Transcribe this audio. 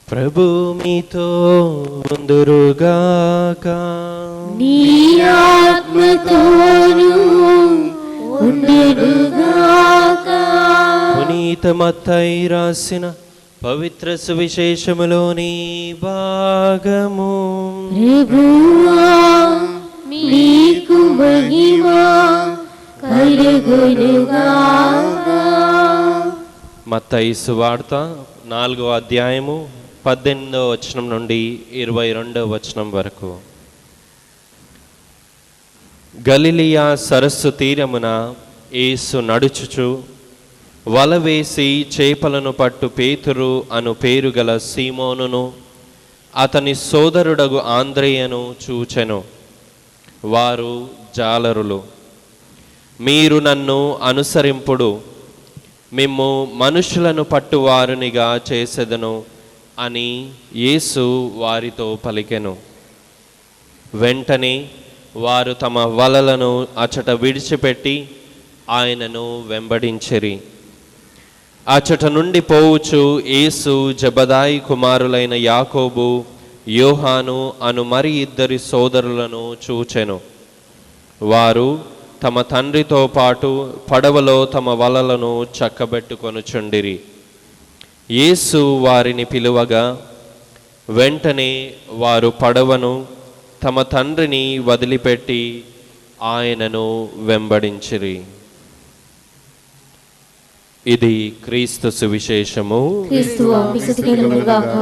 ప్రభు మీతో ఉందురుగాక. నీ ఆత్మతోనూ ఉండుగాక. పునీత మత్తయి రాసిన పవిత్ర సువిశేషములోని భాగము. ప్రభువా మీకు మహిమ కలుగునుగాక. మత్తయి సువార్త 4వ అధ్యాయము 18వ వచనం నుండి 22వ వచనం వరకు. గలిలియా సరస్సు తీరమున యేసు నడుచుచు వల వేసి చేపలను పట్టు పేతురు అను పేరు గల సీమోనును అతని సోదరుడగు ఆంద్రేయను చూచెను. వారు జాలరులు. మీరు నన్ను అనుసరింపుడు, మిమ్ము మనుషులను పట్టువారునిగా చేసెదను అని యేసు వారితో పలికెను. వెంటనే వారు తమ వలలను అచట విడిచిపెట్టి ఆయనను వెంబడించిరి. అచట నుండి పోవుచు యేసు జబదాయి కుమారులైన యాకోబు, యోహాను అను మరి 2 సోదరులను చూచెను. వారు తమ తండ్రితో పాటు పడవలో తమ వలలను చక్కబెట్టుకొనుచుండిరి. యేసు వారిని పిలువగా వెంటనే వారు పడవను తమ తండ్రిని వదిలిపెట్టి ఆయనను వెంబడించిరి. ఇది క్రీస్తు సువిశేషము. క్రీస్తువా మీకు స్తుతి కలుగునుగాక.